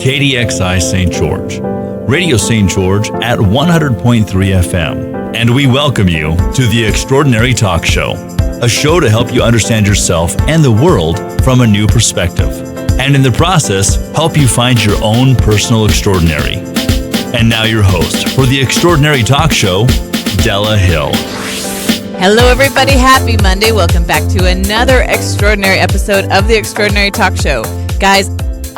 KDXI St. George, Radio St. George at 100.3 FM. And we welcome you to The Extraordinary Talk Show, a show to help you understand yourself and the world from a new perspective, and in the process, help you find your own personal extraordinary. And now your host for The Extraordinary Talk Show, Della Hill. Hello, everybody. Happy Monday. Welcome back to another extraordinary episode of The Extraordinary Talk Show. Guys,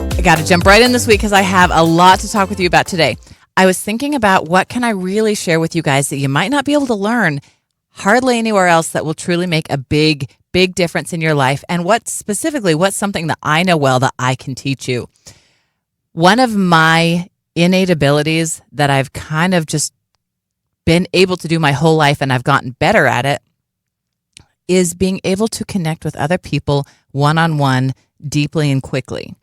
I got to jump right in this week because I have a lot to talk with you about today. I was thinking about what can I really share with you guys that you might not be able to learn hardly anywhere else that will truly make a big difference in your life, and what's something that I know well that I can teach you. One of my innate abilities that I've kind of just been able to do my whole life, and I've gotten better at it, is being able to connect with other people one-on-one deeply and quickly.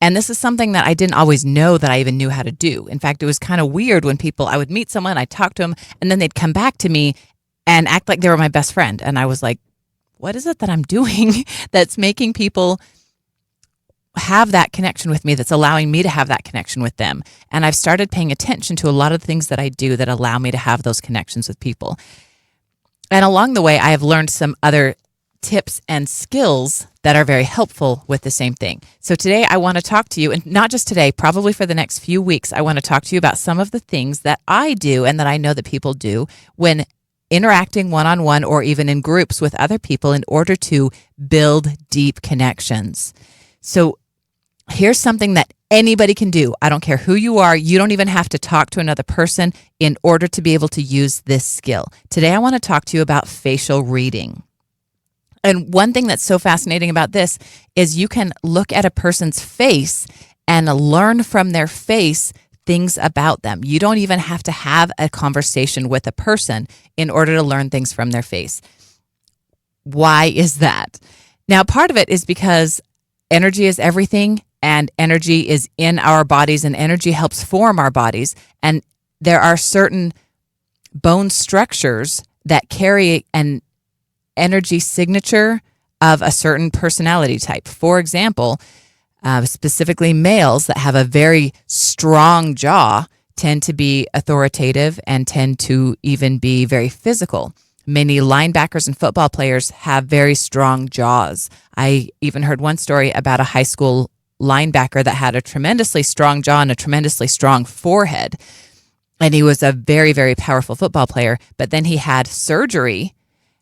And this is something that I didn't always know that I even knew how to do. In fact, it was kind of weird when I would meet someone, I'd talk to them, and then they'd come back to me and act like they were my best friend. And I was like, what is it that I'm doing that's making people have that connection with me, that's allowing me to have that connection with them? And I've started paying attention to a lot of the things that I do that allow me to have those connections with people. And along the way, I have learned some other tips and skills that are very helpful with the same thing. So today I want to talk to you, and not just today, probably for the next few weeks, I want to talk to you about some of the things that I do and that I know that people do when interacting one-on-one or even in groups with other people in order to build deep connections. So here's something that anybody can do. I don't care who you are. You don't even have to talk to another person in order to be able to use this skill. Today I want to talk to you about facial reading. And one thing that's so fascinating about this is you can look at a person's face and learn from their face things about them. You don't even have to have a conversation with a person in order to learn things from their face. Why is that? Now, part of it is because energy is everything, and energy is in our bodies, and energy helps form our bodies. And there are certain bone structures that carry an energy signature of a certain personality type. For example, specifically males that have a very strong jaw tend to be authoritative and tend to even be very physical. Many linebackers and football players have very strong jaws. I even heard one story about a high school linebacker that had a tremendously strong jaw and a tremendously strong forehead. And he was a very, very powerful football player. But then he had surgery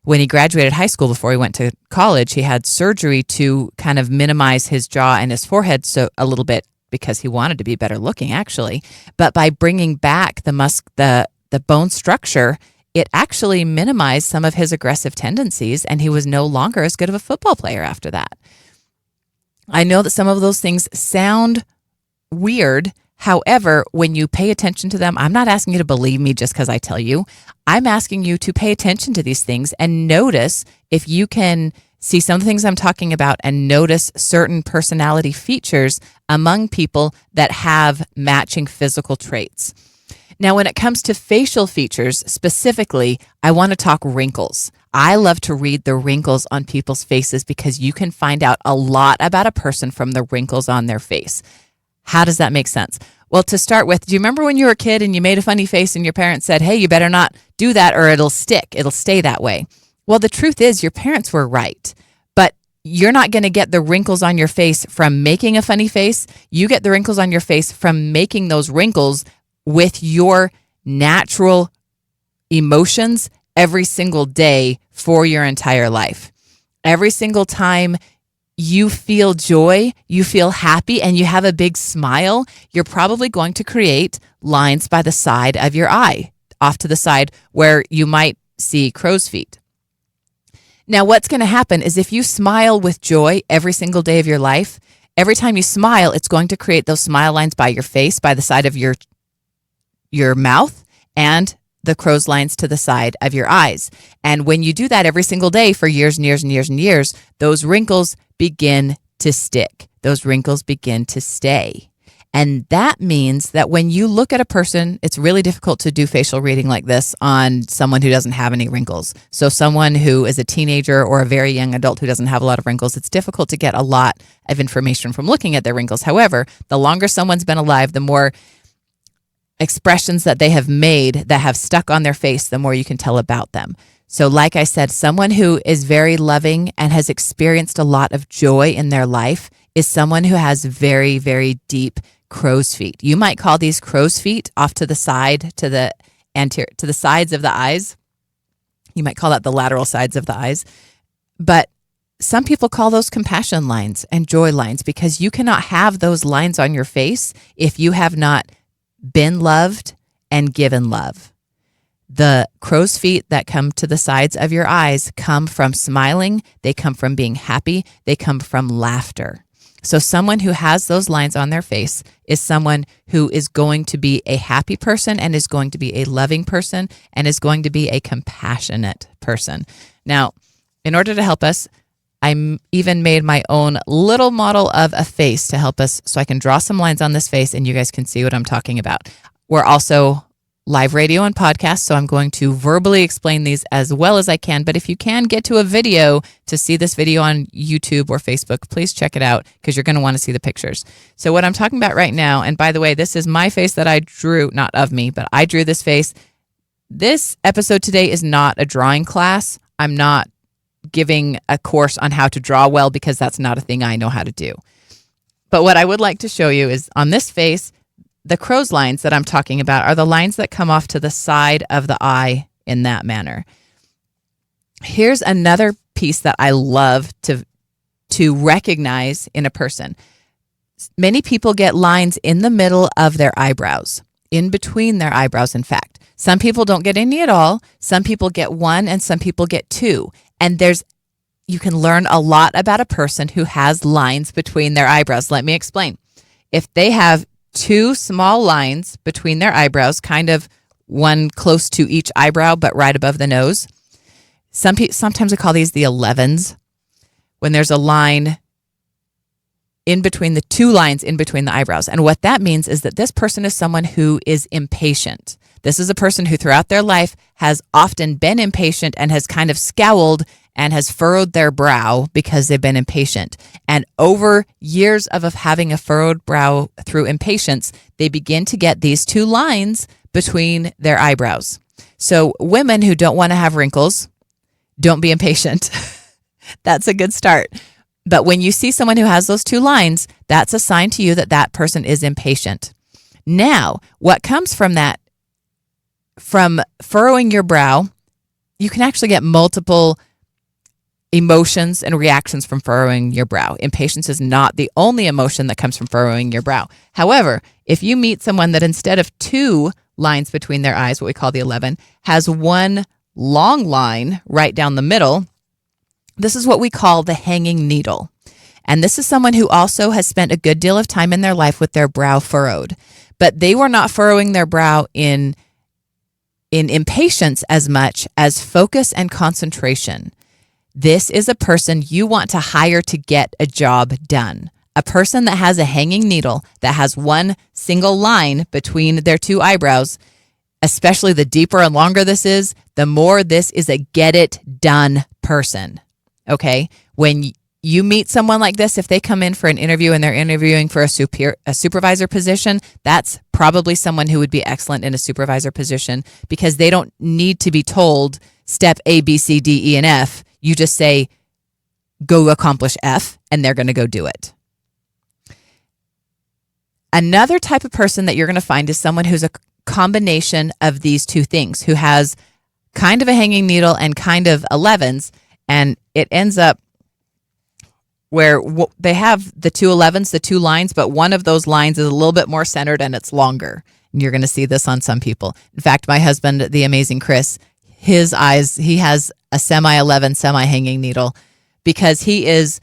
when he graduated high school. Before he went to college, he had surgery to kind of minimize his jaw and his forehead a little bit because he wanted to be better looking, actually. But by bringing back the bone structure, it actually minimized some of his aggressive tendencies, and he was no longer as good of a football player after that. I know that some of those things sound weird. However, when you pay attention to them, I'm not asking you to believe me just because I tell you. I'm asking you to pay attention to these things and notice if you can see some of the things I'm talking about and notice certain personality features among people that have matching physical traits. Now, when it comes to facial features specifically, I want to talk wrinkles. I love to read the wrinkles on people's faces because you can find out a lot about a person from the wrinkles on their face. How does that make sense? Well, to start with, do you remember when you were a kid and you made a funny face and your parents said, hey, you better not do that or it'll stick. It'll stay that way. Well, the truth is your parents were right, but you're not going to get the wrinkles on your face from making a funny face. You get the wrinkles on your face from making those wrinkles with your natural emotions every single day for your entire life. Every single time you feel joy, you feel happy, and you have a big smile, you're probably going to create lines by the side of your eye, off to the side where you might see crow's feet. Now, what's going to happen is if you smile with joy every single day of your life, every time you smile, it's going to create those smile lines by your face, by the side of your mouth, and the crow's lines to the side of your eyes. And when you do that every single day for years and years and years and years, those wrinkles begin to stick. Those wrinkles begin to stay. And that means that when you look at a person, it's really difficult to do facial reading like this on someone who doesn't have any wrinkles. So someone who is a teenager or a very young adult who doesn't have a lot of wrinkles, it's difficult to get a lot of information from looking at their wrinkles. However, the longer someone's been alive, the more expressions that they have made that have stuck on their face, the more you can tell about them. So like I said, someone who is very loving and has experienced a lot of joy in their life is someone who has very, very deep crow's feet. You might call these crow's feet off to the side, to the anterior, to the sides of the eyes. You might call that the lateral sides of the eyes. But some people call those compassion lines and joy lines, because you cannot have those lines on your face if you have not been loved and given love. The crow's feet that come to the sides of your eyes come from smiling. They come from being happy. They come from laughter. So someone who has those lines on their face is someone who is going to be a happy person and is going to be a loving person and is going to be a compassionate person. Now, in order to help us, I even made my own little model of a face to help us, so I can draw some lines on this face and you guys can see what I'm talking about. We're also live radio and podcast, so I'm going to verbally explain these as well as I can. But if you can get to a video to see this video on YouTube or Facebook, please check it out, because you're going to want to see the pictures. So what I'm talking about right now, and by the way, this is my face that I drew, not of me, but I drew this face. This episode today is not a drawing class. I'm not giving a course on how to draw well, because that's not a thing I know how to do. But what I would like to show you is on this face, the crow's lines that I'm talking about are the lines that come off to the side of the eye in that manner. Here's another piece that I love to recognize in a person. Many people get lines in the middle of their eyebrows, in between their eyebrows, in fact. Some people don't get any at all. Some people get one and some people get two. And you can learn a lot about a person who has lines between their eyebrows. Let me explain. If they have two small lines between their eyebrows, kind of one close to each eyebrow, but right above the nose. Sometimes we call these the 11s, when there's a line in between the two lines in between the eyebrows. And what that means is that this person is someone who is impatient. This is a person who throughout their life has often been impatient and has kind of scowled and has furrowed their brow because they've been impatient. And over years of having a furrowed brow through impatience, they begin to get these two lines between their eyebrows. So women who don't want to have wrinkles, don't be impatient. That's a good start. But when you see someone who has those two lines, that's a sign to you that that person is impatient. Now, what comes from that, from furrowing your brow, you can actually get multiple emotions and reactions from furrowing your brow. Impatience is not the only emotion that comes from furrowing your brow. However, if you meet someone that instead of two lines between their eyes, what we call the 11, has one long line right down the middle, this is what we call the hanging needle. And this is someone who also has spent a good deal of time in their life with their brow furrowed. But they were not furrowing their brow in impatience as much as focus and concentration. This is a person you want to hire to get a job done. A person that has a hanging needle, that has one single line between their two eyebrows, especially the deeper and longer this is, the more this is a get it done person. Okay? When you meet someone like this, if they come in for an interview and they're interviewing for a supervisor position, that's probably someone who would be excellent in a supervisor position, because they don't need to be told step A, B, C, D, E, and F. You just say, go accomplish F, and they're going to go do it. Another type of person that you're going to find is someone who's a combination of these two things, who has kind of a hanging needle and kind of 11s, and it ends up where they have the two 11s, the two lines, but one of those lines is a little bit more centered and it's longer. And you're going to see this on some people. In fact, my husband, the amazing Chris, his eyes, he has a semi-11, semi-hanging needle, because he is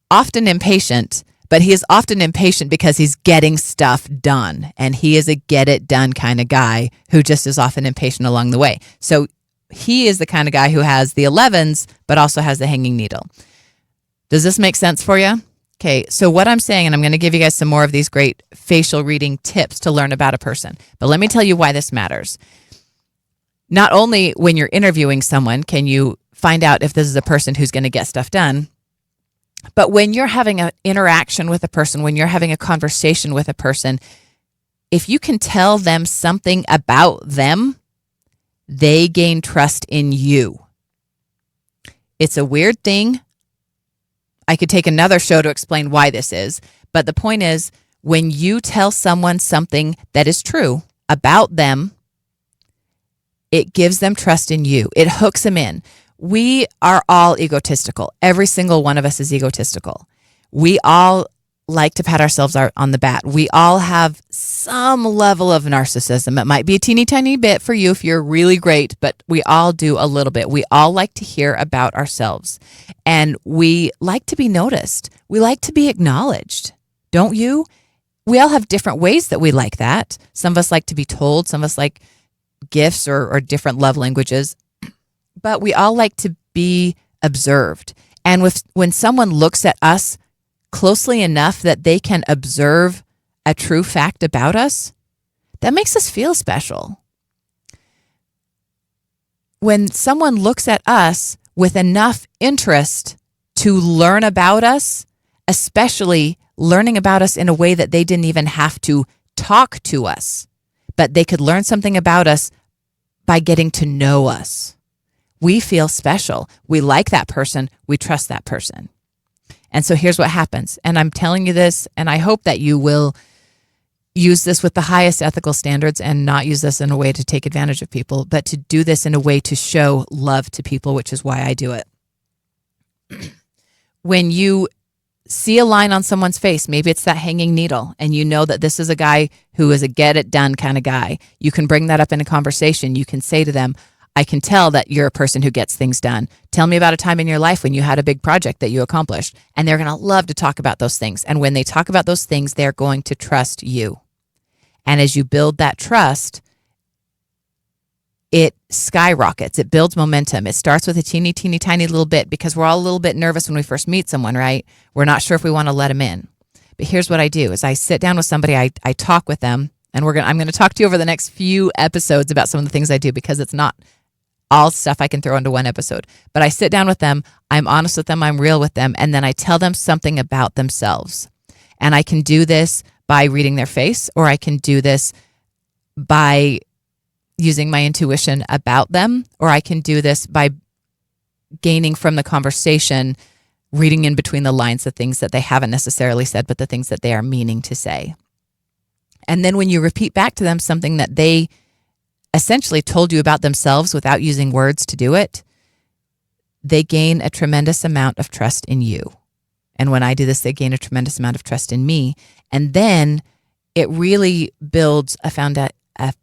often impatient, but he is often impatient because he's getting stuff done. And he is a get-it-done kind of guy who just is often impatient along the way. So he is the kind of guy who has the 11s, but also has the hanging needle. Does this make sense for you? Okay, so what I'm saying, and I'm going to give you guys some more of these great facial reading tips to learn about a person, but let me tell you why this matters. Not only when you're interviewing someone can you find out if this is a person who's going to get stuff done, but when you're having an interaction with a person, when you're having a conversation with a person, if you can tell them something about them, they gain trust in you. It's a weird thing. I could take another show to explain why this is, but the point is, when you tell someone something that is true about them, it gives them trust in you. It hooks them in. We are all egotistical. Every single one of us is egotistical. We all like to pat ourselves on the back. We all have some level of narcissism. It might be a teeny tiny bit for you if you're really great, but we all do a little bit. We all like to hear about ourselves, and we like to be noticed. We like to be acknowledged. Don't you? We all have different ways that we like that. Some of us like to be told. Some of us like gifts or different love languages, but we all like to be observed. And when someone looks at us closely enough that they can observe a true fact about us, that makes us feel special. When someone looks at us with enough interest to learn about us, especially learning about us in a way that they didn't even have to talk to us, but they could learn something about us by getting to know us, we feel special. We like that person. We trust that person. And so here's what happens. And I'm telling you this, and I hope that you will use this with the highest ethical standards and not use this in a way to take advantage of people, but to do this in a way to show love to people, which is why I do it. When you see a line on someone's face, maybe it's that hanging needle, and you know that this is a guy who is a get it done kind of guy, you can bring that up in a conversation. You can say to them, I can tell that you're a person who gets things done. Tell me about a time in your life when you had a big project that you accomplished. And they're going to love to talk about those things. And when they talk about those things, they're going to trust you. And as you build that trust, it skyrockets. It builds momentum. It starts with a teeny, teeny, tiny little bit, because we're all a little bit nervous when we first meet someone, right? We're not sure if we want to let them in. But here's what I do is I sit down with somebody, I talk with them, and I'm going to talk to you over the next few episodes about some of the things I do, because it's not all stuff I can throw into one episode. But I sit down with them, I'm honest with them, I'm real with them, and then I tell them something about themselves. And I can do this by reading their face, or I can do this by using my intuition about them, or I can do this by gaining from the conversation, reading in between the lines, the things that they haven't necessarily said, but the things that they are meaning to say. And then when you repeat back to them something that they essentially told you about themselves without using words to do it, they gain a tremendous amount of trust in you. And when I do this, they gain a tremendous amount of trust in me. And then it really builds a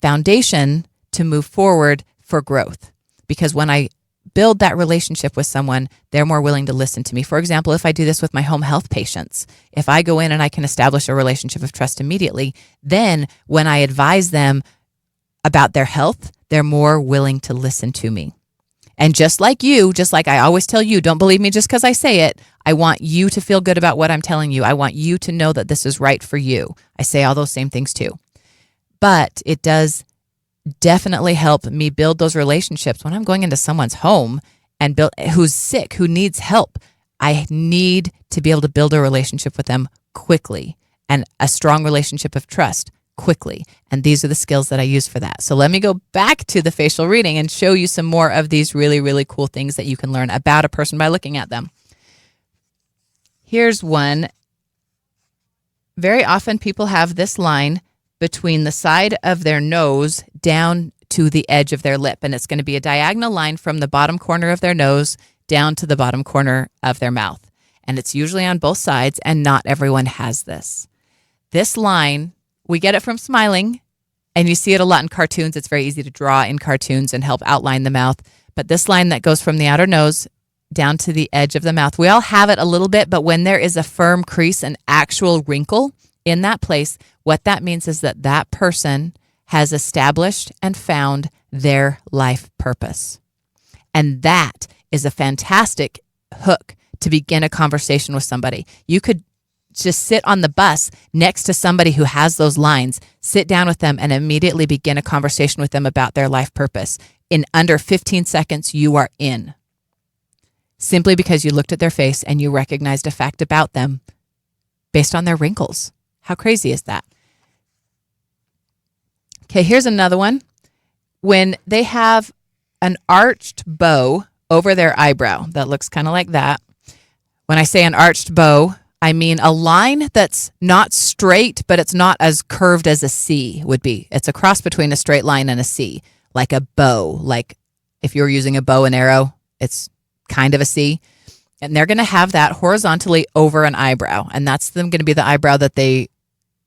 foundation to move forward for growth. Because when I build that relationship with someone, they're more willing to listen to me. For example, if I do this with my home health patients, if I go in and I can establish a relationship of trust immediately, then when I advise them about their health, they're more willing to listen to me. And just like I always tell you, don't believe me just because I say it. I want you to feel good about what I'm telling you. I want you to know that this is right for you. I say all those same things too. But it does definitely help me build those relationships when I'm going into someone's home and who's sick, who needs help. I need to be able to build a relationship with them quickly, and a strong relationship of trust quickly. And these are the skills that I use for that. So let me go back to the facial reading and show you some more of these really, really cool things that you can learn about a person by looking at them. Here's one. Very often people have this line between the side of their nose down to the edge of their lip. And it's going to be a diagonal line from the bottom corner of their nose down to the bottom corner of their mouth. And it's usually on both sides, and not everyone has this. This line, we get it from smiling, and you see it a lot in cartoons. It's very easy to draw in cartoons and help outline the mouth. But this line that goes from the outer nose down to the edge of the mouth, we all have it a little bit, but when there is a firm crease, an actual wrinkle in that place, what that means is that that person has established and found their life purpose. And that is a fantastic hook to begin a conversation with somebody. You could just sit on the bus next to somebody who has those lines, sit down with them and immediately begin a conversation with them about their life purpose. In under 15 seconds, you are in. Simply because you looked at their face and you recognized a fact about them based on their wrinkles. How crazy is that? Okay, here's another one. When they have an arched bow over their eyebrow, that looks kind of like that. When I say an arched bow, I mean a line that's not straight, but it's not as curved as a C would be. It's a cross between a straight line and a C, like a bow. Like if you're using a bow and arrow, it's kind of a C. And they're going to have that horizontally over an eyebrow. And that's going to be the eyebrow that they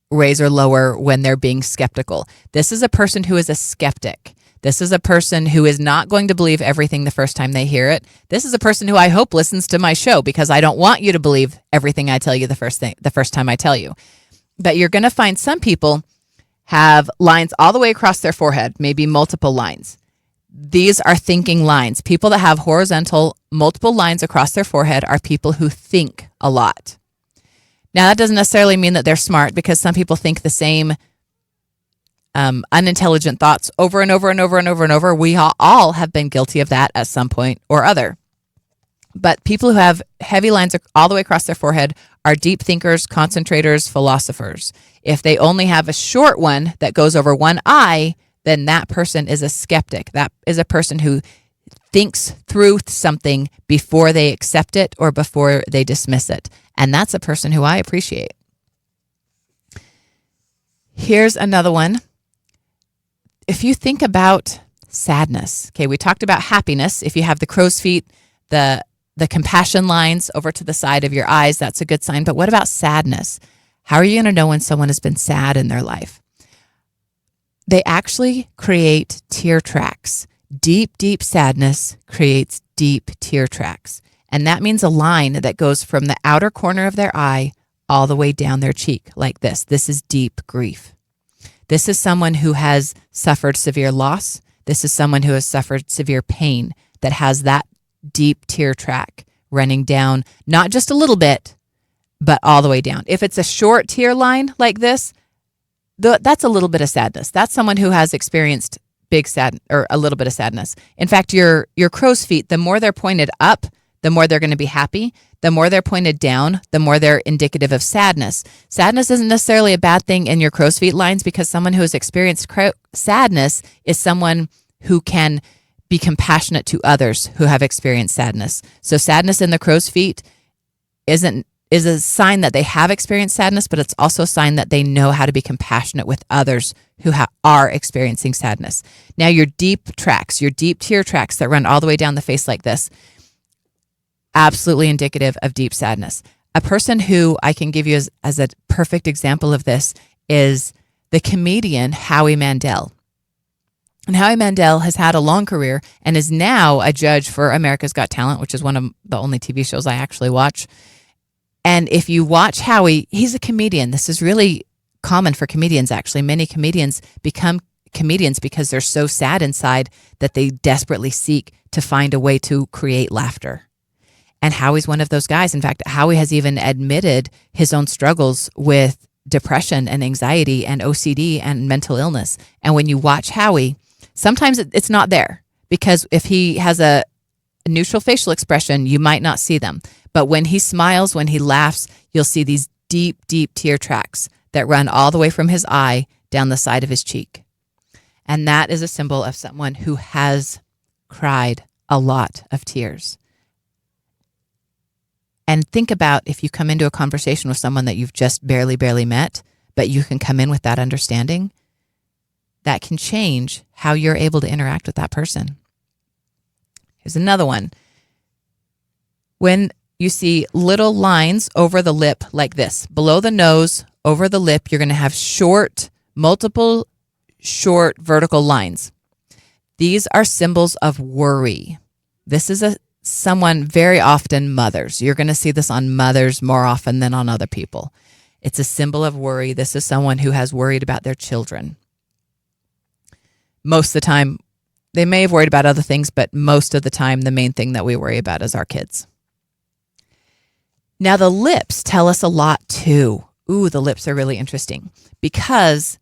raise or lower when they're being skeptical. This is a person who is a skeptic. This is a person who is not going to believe everything the first time they hear it. This is a person who I hope listens to my show, because I don't want you to believe everything I tell you the first time I tell you. But you're going to find some people have lines all the way across their forehead, maybe multiple lines. These are thinking lines. People that have horizontal multiple lines across their forehead are people who think a lot. Now, that doesn't necessarily mean that they're smart, because some people think the same unintelligent thoughts over and over and over and over and over. We all have been guilty of that at some point or other. But people who have heavy lines all the way across their forehead are deep thinkers, concentrators, philosophers. If they only have a short one that goes over one eye, then that person is a skeptic. That is a person who thinks through something before they accept it or before they dismiss it. And that's a person who I appreciate. Here's another one. If you think about sadness, okay, we talked about happiness. If you have the crow's feet, the compassion lines over to the side of your eyes, that's a good sign. But what about sadness? How are you going to know when someone has been sad in their life? They actually create tear tracks. Deep, deep sadness creates deep tear tracks. And that means a line that goes from the outer corner of their eye all the way down their cheek like this. This is deep grief. This is someone who has suffered severe loss. This is someone who has suffered severe pain that has that deep tear track running down, not just a little bit, but all the way down. If it's a short tear line like this, that's a little bit of sadness. That's someone who has experienced big sad or a little bit of sadness. In fact, your crow's feet, the more they're pointed up, the more they're going to be happy. The more they're pointed down, the more they're indicative of sadness. Sadness isn't necessarily a bad thing in your crow's feet lines, because someone who has experienced sadness is someone who can be compassionate to others who have experienced sadness. So sadness in the crow's feet is a sign that they have experienced sadness, but it's also a sign that they know how to be compassionate with others who are experiencing sadness. Now, your deep tracks, your deep tear tracks that run all the way down the face like this, absolutely indicative of deep sadness. A person who I can give you as a perfect example of this is the comedian Howie Mandel. And Howie Mandel has had a long career and is now a judge for America's Got Talent, which is one of the only TV shows I actually watch. And if you watch Howie, he's a comedian. This is really common for comedians, actually. Many comedians become comedians because they're so sad inside that they desperately seek to find a way to create laughter. And Howie's one of those guys. In fact, Howie has even admitted his own struggles with depression and anxiety and OCD and mental illness. And when you watch Howie, sometimes it's not there, because if he has a neutral facial expression, you might not see them. But when he smiles, when he laughs, you'll see these deep, deep tear tracks that run all the way from his eye down the side of his cheek. And that is a symbol of someone who has cried a lot of tears. And think about if you come into a conversation with someone that you've just barely met, but you can come in with that understanding, that can change how you're able to interact with that person. Here's another one. When you see little lines over the lip like this, below the nose, over the lip, you're going to have multiple short vertical lines. These are symbols of worry. This is someone, very often mothers. You're going to see this on mothers more often than on other people. It's a symbol of worry. This is someone who has worried about their children. Most of the time, they may have worried about other things, but most of the time, the main thing that we worry about is our kids. Now, the lips tell us a lot too. Ooh, the lips are really interesting because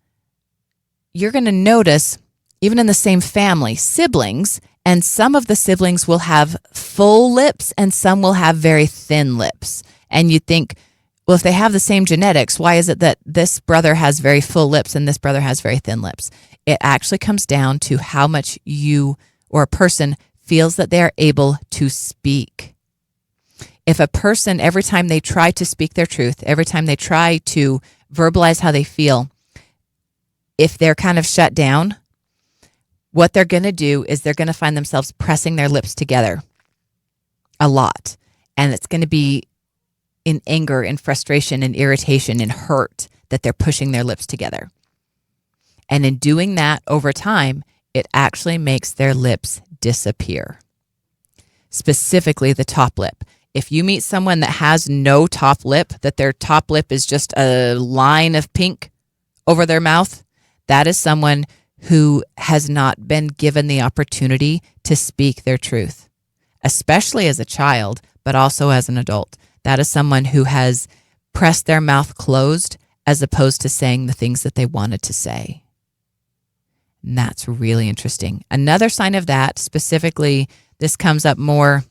you're going to notice, even in the same family, siblings, and some of the siblings will have full lips and some will have very thin lips. And you think, well, if they have the same genetics, why is it that this brother has very full lips and this brother has very thin lips? It actually comes down to how much you or a person feels that they are able to speak. If a person, every time they try to speak their truth, every time they try to verbalize how they feel, if they're kind of shut down, what they're going to do is they're going to find themselves pressing their lips together a lot. And it's going to be in anger and frustration and irritation and hurt that they're pushing their lips together. And in doing that over time, it actually makes their lips disappear. Specifically the top lip. If you meet someone that has no top lip, that their top lip is just a line of pink over their mouth, that is someone who has not been given the opportunity to speak their truth, especially as a child, but also as an adult. That is someone who has pressed their mouth closed as opposed to saying the things that they wanted to say. And that's really interesting. Another sign of that, specifically, this comes up more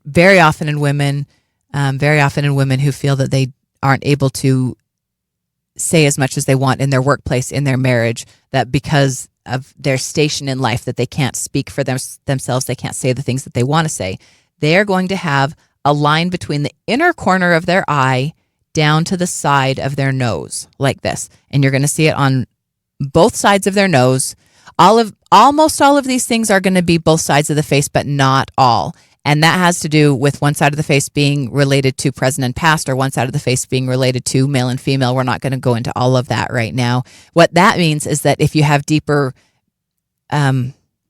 very often in women who feel that they aren't able to say as much as they want in their workplace, in their marriage, that because of their station in life, that they can't speak for themselves, they can't say the things that they want to say. They're going to have a line between the inner corner of their eye down to the side of their nose, like this. And you're going to see it on both sides of their nose. Almost all of these things are going to be both sides of the face, but not all. And that has to do with one side of the face being related to present and past, or one side of the face being related to male and female. We're not going to go into all of that right now. What that means is that if you have deeper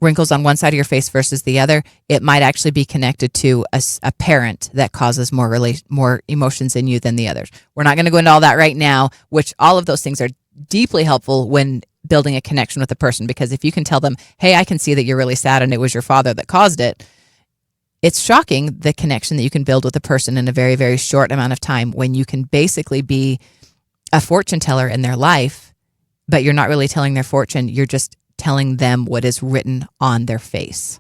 wrinkles on one side of your face versus the other, it might actually be connected to a parent that causes more emotions in you than the others. We're not going to go into all that right now, which all of those things are deeply helpful when building a connection with a person, because if you can tell them, hey, I can see that you're really sad and it was your father that caused it, it's shocking the connection that you can build with a person in a very, very short amount of time when you can basically be a fortune teller in their life, but you're not really telling their fortune. You're just telling them what is written on their face.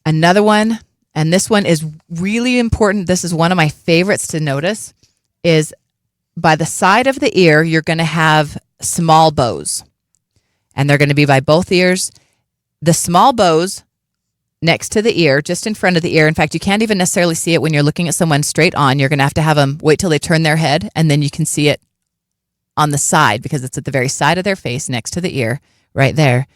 Another one, and this one is really important. This is one of my favorites to notice, is by the side of the ear, you're going to have small bows, and they're going to be by both ears. The small bows next to the ear, just in front of the ear. In fact, you can't even necessarily see it when you're looking at someone straight on. You're going to have them wait till they turn their head, and then you can see it on the side because it's at the very side of their face next to the ear, right there.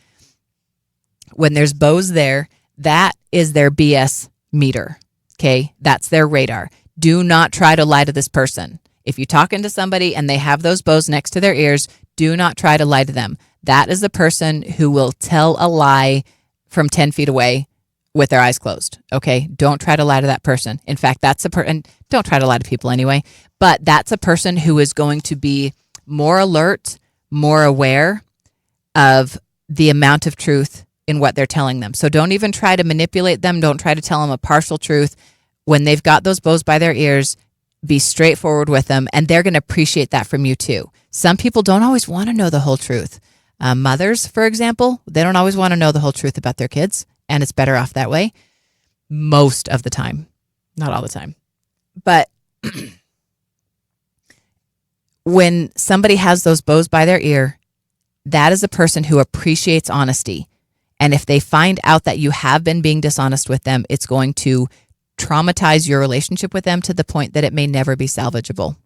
When there's bows there, that is their BS meter, okay? That's their radar. Do not try to lie to this person. If you're talking to somebody and they have those bows next to their ears, do not try to lie to them. That is the person who will tell a lie from 10 feet away with their eyes closed, okay? Don't try to lie to that person. In fact, that's and don't try to lie to people anyway, but that's a person who is going to be more alert, more aware of the amount of truth in what they're telling them. So don't even try to manipulate them. Don't try to tell them a partial truth. When they've got those bows by their ears, be straightforward with them, and they're going to appreciate that from you too. Some people don't always want to know the whole truth. Mothers, for example, they don't always want to know the whole truth about their kids, and it's better off that way most of the time. Not all the time. But when somebody has those bows by their ear, that is a person who appreciates honesty. And if they find out that you have been being dishonest with them, it's going to traumatize your relationship with them to the point that it may never be salvageable.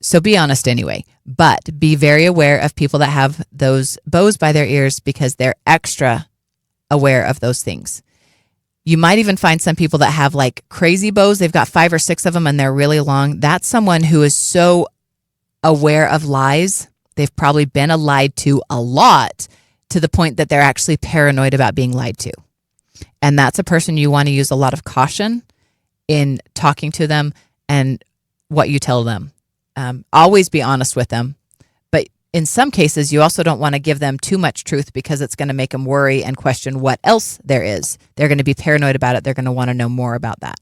So be honest anyway, but be very aware of people that have those bows by their ears because they're extra aware of those things. You might even find some people that have like crazy bows. They've got 5 or 6 of them and they're really long. That's someone who is so aware of lies. They've probably been lied to a lot to the point that they're actually paranoid about being lied to. And that's a person you want to use a lot of caution in talking to them and what you tell them. Always be honest with them, but in some cases, you also don't want to give them too much truth because it's going to make them worry and question what else there is. They're going to be paranoid about it. They're going to want to know more about that.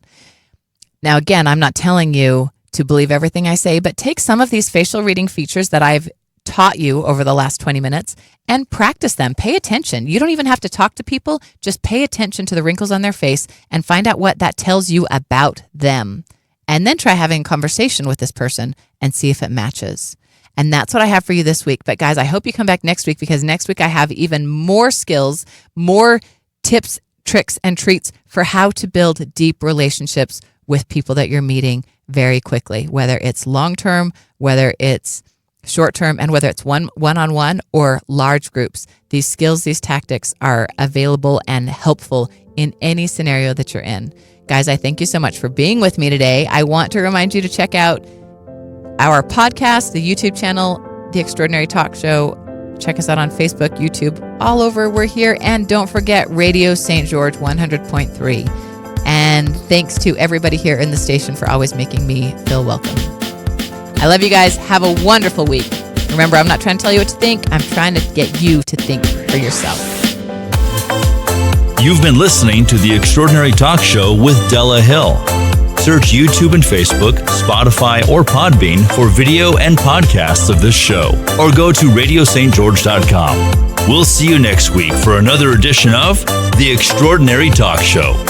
Now, again, I'm not telling you to believe everything I say, but take some of these facial reading features that I've taught you over the last 20 minutes and practice them. Pay attention. You don't even have to talk to people. Just pay attention to the wrinkles on their face and find out what that tells you about them. And then try having a conversation with this person and see if it matches. And that's what I have for you this week. But guys, I hope you come back next week, because next week I have even more skills, more tips, tricks, and treats for how to build deep relationships with people that you're meeting very quickly, whether it's long-term, whether it's short-term, and whether it's one-on-one or large groups. These skills, these tactics are available and helpful in any scenario that you're in. Guys, I thank you so much for being with me today. I want to remind you to check out our podcast, the YouTube channel, The Extraordinary Talk Show. Check us out on Facebook, YouTube, all over. We're here. And don't forget Radio St. George 100.3. And thanks to everybody here in the station for always making me feel welcome. I love you guys. Have a wonderful week. Remember, I'm not trying to tell you what to think. I'm trying to get you to think for yourself. You've been listening to The Extraordinary Talk Show with Della Hill. Search YouTube and Facebook, Spotify, or Podbean for video and podcasts of this show, or go to radiostgeorge.com. We'll see you next week for another edition of The Extraordinary Talk Show.